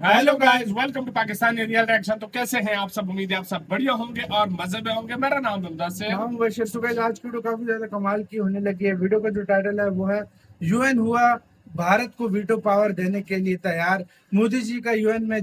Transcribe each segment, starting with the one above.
Hello guys, welcome to Pakistani real reaction. तो कैसे हैं आप सब? उम्मीद है आप सब बढ़िया होंगे और मजे में होंगे। मेरा नाम मुमताज है। नाम बशीर। तो गाइस आज की वीडियो काफी ज्यादा कमाल की होने लगी है। वीडियो का जो टाइटल है वो है यूएन हुआ भारत को वीटो पावर देने के लिए तैयार, मोदी जी का यूएन में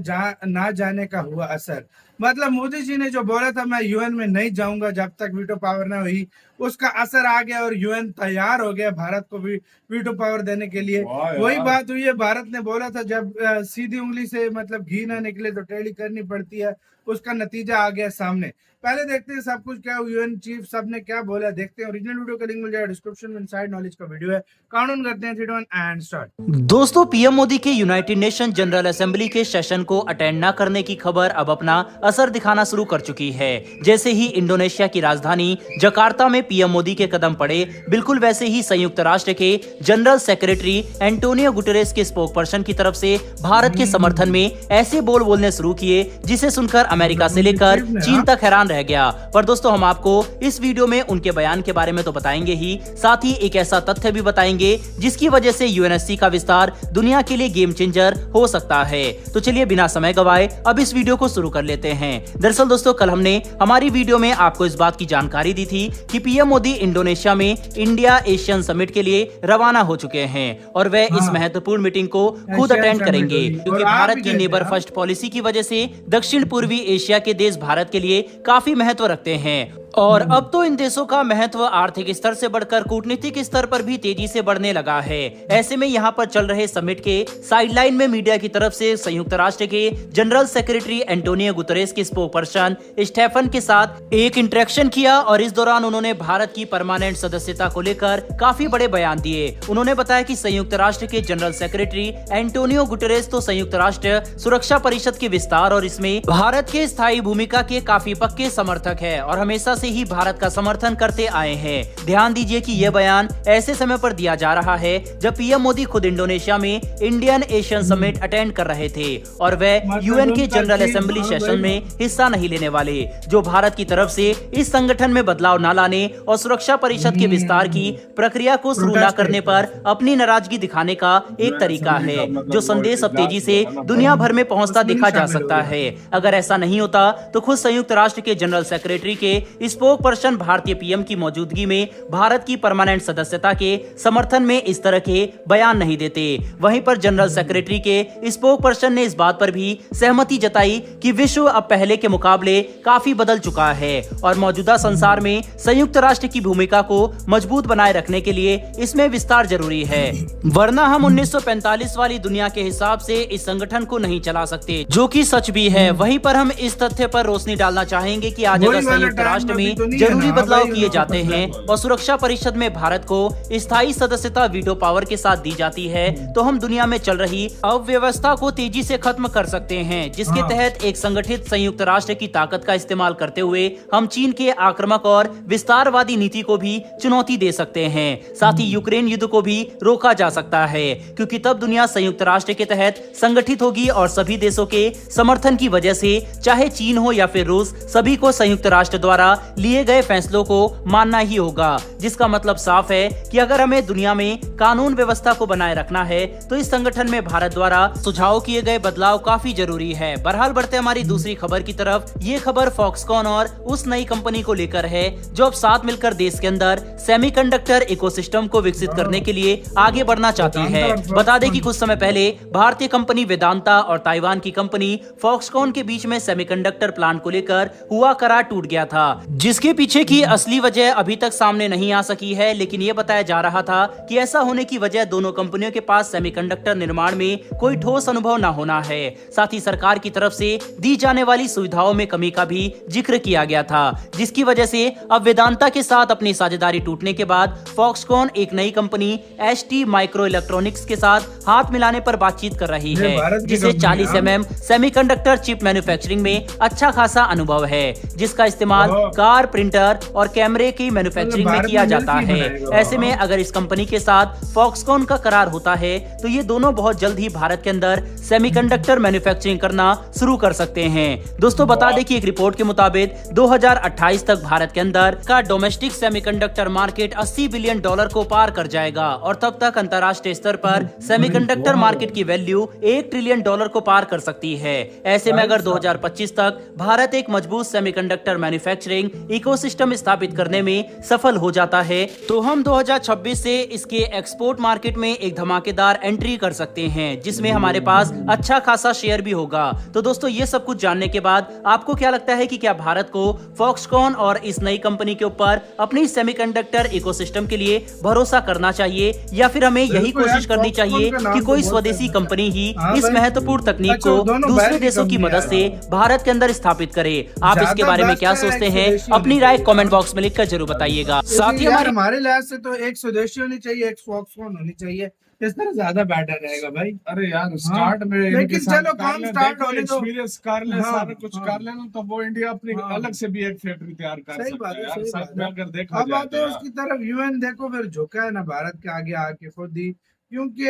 ना जाने का हुआ असर। मतलब मोदी जी ने जो बोला था मैं यूएन में नहीं जाऊंगा जब तक वीटो पावर ना हुई, उसका असर आ गया और यूएन तैयार हो गया भारत को भी वीटो पावर देने के लिए। वही बात हुई है, भारत ने बोला था जब सीधी उंगली से मतलब घी ना निकले तो टेढ़ी करनी पड़ती है, उसका नतीजा आ गया सामने। पहले देखते हैं सब कुछ क्या यूएन चीफ सब ने क्या बोला, देखते हैं। ओरिजिनल वीडियो का लिंक मिल जाएगा डिस्क्रिप्शन में, इनसाइड नॉलेज का वीडियो है। काउंट करते हैं 3 2 1 एंड स्टार्ट। दोस्तों, पीएम मोदी के यूनाइटेड नेशन जनरल असेंबली के सेशन को अटेंड न करने की खबर अब अपना असर दिखाना शुरू कर चुकी है। जैसे ही इंडोनेशिया की राजधानी जकार्ता में पीएम मोदी के कदम पड़े, बिल्कुल वैसे ही संयुक्त राष्ट्र के जनरल सेक्रेटरी एंटोनियो गुटेरेस के स्पोक पर्सन की तरफ से भारत के समर्थन में ऐसे बोलने शुरू किए जिसे सुनकर अमेरिका से लेकर चीन तक हैरान रह गया। पर दोस्तों, हम आपको इस वीडियो में उनके बयान के बारे में तो बताएंगे ही, साथ ही एक ऐसा तथ्य भी बताएंगे जिसकी वजह से यूएनएससी का विस्तार दुनिया के लिए गेम चेंजर हो सकता है। तो चलिए बिना समय गवाए अब इस वीडियो को शुरू कर लेते हैं। दरअसल दोस्तों, कल हमने हमारी वीडियो में आपको इस बात की जानकारी दी थी कि पीएम मोदी इंडोनेशिया में इंडिया एशियन समिट के लिए रवाना हो चुके हैं और वे इस महत्वपूर्ण मीटिंग को खुद अटेंड करेंगे, क्योंकि भारत की नेबर फर्स्ट पॉलिसी की वजह से दक्षिण पूर्वी एशिया के देश भारत के लिए काफी महत्व रखते हैं। और अब तो इन देशों का महत्व आर्थिक स्तर से बढ़कर कूटनीतिक स्तर पर भी तेजी से बढ़ने लगा है। ऐसे में यहाँ पर चल रहे समिट के साइडलाइन में मीडिया की तरफ से संयुक्त राष्ट्र के जनरल सेक्रेटरी एंटोनियो गुतेरेस के स्पोक पर्सन स्टेफन के साथ एक इंटरेक्शन किया और इस दौरान उन्होंने भारत की परमानेंट सदस्यता को लेकर काफी बड़े बयान दिए। उन्होंने बताया कि संयुक्त राष्ट्र के जनरल सेक्रेटरी एंटोनियो गुटेरेस तो संयुक्त राष्ट्र सुरक्षा परिषद के विस्तार और इसमें भारत के स्थायी भूमिका के काफी पक्के समर्थक है और हमेशा से ही भारत का समर्थन करते आए हैं। ध्यान दीजिए कि यह बयान ऐसे समय पर दिया जा रहा है जब पीएम मोदी खुद इंडोनेशिया में इंडियन एशियन समिट अटेंड कर रहे थे और वे यूएन के जनरल असेंबली सेशन में हिस्सा नहीं लेने वाले, जो भारत की तरफ से इस संगठन में बदलाव न लाने और सुरक्षा परिषद के विस्तार की प्रक्रिया को शुरू न करने पर अपनी नाराजगी दिखाने का एक तरीका है, जो संदेश अब तेजी से दुनिया भर में पहुंचता देखा जा सकता है। अगर ऐसा नहीं होता तो खुद संयुक्त राष्ट्र के जनरल सेक्रेटरी के स्पोक पर्सन भारतीय पीएम की मौजूदगी में भारत की परमानेंट सदस्यता के समर्थन में इस तरह के बयान नहीं देते। वहीं पर जनरल सेक्रेटरी के स्पोक पर्सन ने इस बात पर भी सहमति जताई कि विश्व अब पहले के मुकाबले काफी बदल चुका है और मौजूदा संसार में संयुक्त राष्ट्र की भूमिका को मजबूत बनाए रखने के लिए इसमें विस्तार जरूरी है, वरना हम 1945 वाली दुनिया के हिसाब से इस संगठन को नहीं चला सकते, जो कि सच भी है। वहीं पर हम इस तथ्य पर रोशनी डालना चाहेंगे कि आज अगर संयुक्त राष्ट्र में जरूरी बदलाव किए जाते हैं और सुरक्षा परिषद में भारत को स्थायी सदस्यता वीटो पावर के साथ दी जाती है, तो हम दुनिया में चल रही अव्यवस्था को तेजी से खत्म कर सकते हैं, जिसके तहत एक संगठित संयुक्त राष्ट्र की ताकत का इस्तेमाल करते हुए हम चीन के आक्रामक और विस्तारवादी नीति को भी चुनौती दे सकते हैं। साथ ही यूक्रेन युद्ध को भी रोका जा सकता है, क्योंकि तब दुनिया संयुक्त राष्ट्र के तहत संगठित होगी और सभी देशों के समर्थन की वजह से, चाहे चीन हो या फिर रूस, सभी को संयुक्त राष्ट्र द्वारा लिए गए फैसलों को मानना ही होगा। जिसका मतलब साफ है कि अगर हमें दुनिया में कानून व्यवस्था को बनाए रखना है तो इस संगठन में भारत द्वारा सुझाव किए गए बदलाव काफी जरूरी है। बहरहाल बढ़ते हमारी दूसरी खबर की तरफ। ये खबर फॉक्सकॉन और उस नई कंपनी को लेकर है जो अब साथ मिलकर देश के अंदर सेमीकंडक्टर इकोसिस्टम को विकसित करने के लिए आगे बढ़ना चाहती है। बता दें कि कुछ समय पहले भारतीय कंपनी वेदांता और ताइवान की कंपनी फॉक्सकॉन के बीच में सेमीकंडक्टर प्लांट को लेकर हुआ करार टूट गया था, जिसके पीछे की असली वजह अभी तक सामने नहीं आ सकी है। लेकिन ये बताया जा रहा था कि ऐसा होने की वजह दोनों कंपनियों के पास सेमीकंडक्टर निर्माण में कोई ठोस अनुभव न होना है। साथ ही सरकार की तरफ से दी जाने वाली सुविधाओं में कमी का भी जिक्र किया गया था, जिसकी वजह से अब वेदांता के साथ अपनी साझेदारी टूटने के बाद फॉक्सकॉन एक नई कंपनी एसटी माइक्रो इलेक्ट्रॉनिक्स के साथ हाथ मिलाने पर बातचीत कर रही है, जिसे 40 mm सेमीकंडक्टर चिप मैन्युफैक्चरिंग में अच्छा खासा अनुभव है, जिसका इस्तेमाल कार, प्रिंटर और कैमरे की मैन्युफैक्चरिंग में किया किया मिलकर जाता ही है। बनाएगा। ऐसे में अगर इस कंपनी के साथ फॉक्सकॉन का करार होता है तो ये दोनों बहुत जल्द ही भारत के अंदर सेमीकंडक्टर मैन्युफैक्चरिंग करना शुरू कर सकते हैं। दोस्तों बता दें कि एक रिपोर्ट के मुताबिक 2028 तक भारत के अंदर का डोमेस्टिक सेमीकंडक्टर मार्केट $80 बिलियन को पार कर जाएगा और तब तक अंतर्राष्ट्रीय स्तर पर सेमीकंडक्टर मार्केट की वैल्यू $1 ट्रिलियन को पार कर सकती है। ऐसे में अगर 2025 तक भारत एक मजबूत सेमीकंडक्टर मैन्युफैक्चरिंग इकोसिस्टम स्थापित करने में सफल हो जाता है तो हम 2026 से इसके एक्सपोर्ट मार्केट में एक धमाकेदार एंट्री कर सकते हैं, जिसमें हमारे पास अच्छा खासा शेयर भी होगा। तो दोस्तों ये सब कुछ जानने के बाद आपको क्या लगता है कि क्या भारत को फॉक्सकॉन और इस नई कंपनी के ऊपर अपनी सेमीकंडक्टर इकोसिस्टम के लिए भरोसा करना चाहिए या फिर हमें यही बिल्कुल यार, कोशिश करनी फॉक्सकॉन चाहिए का नाम कि तो कोई बहुत स्वदेशी फेमस है। कंपनी ही हाँ इस भाई। महत्वपूर्ण तकनीक अच्छा, को दोनों दूसरे बैल की देशों की कंपनी मदद है। से भारत के अंदर स्थापित करे। आप इसके ज्यादा बारे में बेस्ट क्या है, सोचते एक हैं स्वदेशी अपनी होनी राय चाहिए। कमेंट बॉक्स में लिखकर जरूर बताइएगा। साथ ही यार हमारे हमारे लिहाज से तो एक स्वदेशी होनी चाहिए, एक फॉक्सकॉन होनी चाहिए, इस तरह ज्यादा बेटर रहेगा भाई। अरे यार स्टार्ट में लेकिन इनके साथ चलो कर काम ले, स्टार्ट देखो होने दो। एक्सपीरियंस कर ले, हाँ, सारा कुछ हाँ। कर लेना तो वो इंडिया अपनी हाँ। अलग से भी एक फैक्ट्री तैयार कर सही सकता बात है है, यार। सही सब बात में है। अगर देखा अब जाए आते तो हैं यार। उसकी तरफ, यूएन देखो फिर झुका है ना भारत के आगे आके खुद ही, क्योंकि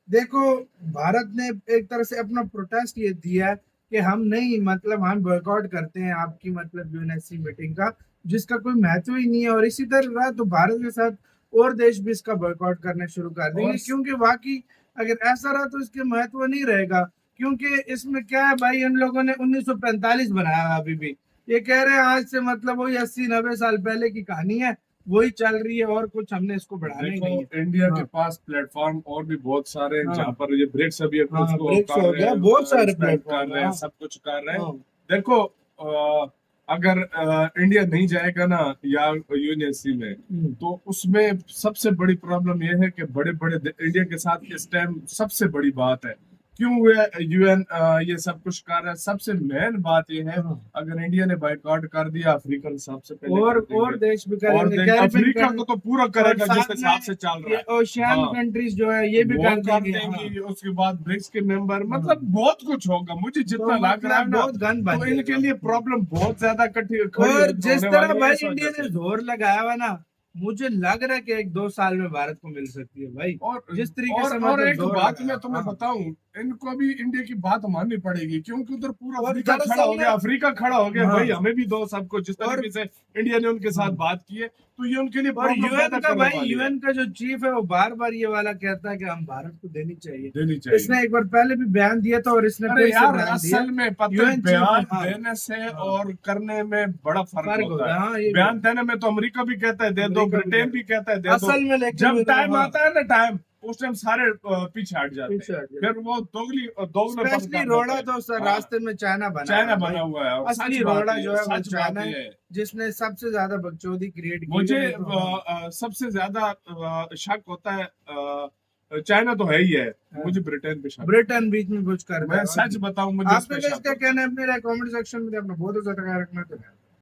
देखो भारत ने एक तरह से अपना प्रोटेस्ट ये दिया है कि हम नहीं, मतलब हम बॉयकॉट करते हैं आपकी मतलब यूएनएससी मीटिंग का, जिसका कोई महत्व ही नहीं है। और इसी तरह रहा तो भारत के साथ और देश भी इसका बॉयकॉट करना शुरू कर देंगे, और क्योंकि वाकई अगर ऐसा रहा तो इसके महत्व नहीं रहेगा। क्योंकि इसमें क्या है भाई, इन लोगों ने 1945 बनाया है, अभी भी ये कह रहे हैं आज से मतलब वही 80-90 साल पहले की कहानी है, वही चल रही है और कुछ हमने इसको बढ़ाना ही नहीं है। देखो इंडिया के हाँ। पास प्लेटफॉर्म और भी बहुत सारे हैं हाँ। जहाँ पर ये ब्रिक्स अभी हाँ, उसको ब्रिक्स कर हो रहे गया, हैं, बहुत सारे expand प्लेटफॉर्म कर रहे हैं, हाँ। सब कुछ कर रहे हैं। हाँ। देखो अगर इंडिया नहीं जाएगा ना या यूएनएससी में तो उसमें सबसे बड़ी प्रॉब्लम यह है कि बड़े बड़े इंडिया के साथ इस टाइम सबसे बड़ी बात है क्यों यूएन ये सब कुछ कर रहा है। सबसे मेन बात ये है हाँ। अगर इंडिया ने बाइकआउट कर दिया अफ्रीकन सबसे पहले और कर देंगे। और देश भी और करेंगे, देख, कैरिबियन अफ्रीका कंट्री- को तो पूरा करेगा और जिस साथ हिसाब में से चल रहा ये है। ओशियन हाँ। कंट्रीज जो है ये भी वो कर कर देंगे। देंगी, हाँ। उसके बाद ब्रिक्स के मेंबर मतलब बहुत कुछ होगा। मुझे जितना तो लग रहा है मतलब ना बहुत गन बन तो इनके जाएगा। लिए प्रॉब्लम बहुत ज्यादा खड़ी और जिस होने तरह वाली है भाई इस वजह इंडिया ने से। जोर लगाया हुआ ना, मुझे लग रहा है कि 1-2 साल में भारत को मिल सकती है भाई। और जिस तरीके से और मतलब एक जोर बात लगाया। मैं तुम्हें हाँ। बताऊं, इनको भी इंडिया की बात माननी पड़ेगी क्योंकि उधर पूरा और अफ्रीका दरअसल खड़ा हो में- गया। अफ्रीका खड़ा हो गया हाँ। भाई हमें भी दो सबको। जिस और- तरीके से इंडिया ने उनके साथ हाँ। बात की है तो ये उनके लिए और प्रॉब्लम यूएन पैदा का करने भाई, वाली है। यूएन का जो चीफ है वो बार बार ये वाला कहता है कि हम भारत को देनी चाहिए। देनी चाहिए। इसने एक बार पहले भी बयान दिया था और इसने अरे फिर से यार बयान दिया। असल में पता है UN चीफ बयान हाँ। देने से हाँ। और करने में बड़ा फर्क होता है। हाँ, ये बयान देने में तो अमेरिका भी कहता है दे दो, अमेरिका भी ब्रिटेन भी कहता है दे दो। असल में लेकिन जब वो- टाइम हाँ। आता है ना टाइम उस टाइम सारे पीछे हट जाते पीछे हैं। हट जाते फिर वो दोगले स्पेशली रोड़ा तो सर रास्ते में चाइना बना चाइना है भाई। बना हुआ है। और असली सच बात रोड़ा है, जो है वो सच चाइना बात है, है। जिसने सबसे ज्यादा बकचोदी क्रिएट की मुझे है, तो सबसे ज्यादा शक होता है चाइना तो है ही है। हाँ। मुझे ब्रिटेन पे शक ब्रिटेन बीच में कुछ कर मैं रहा है। सच बताऊं मुझे इस आपका पे क्या शक इसका कहना है अपने कमेंट सेक्शन में अपना बहुत ज्यादा ख्याल रखना चाहिए।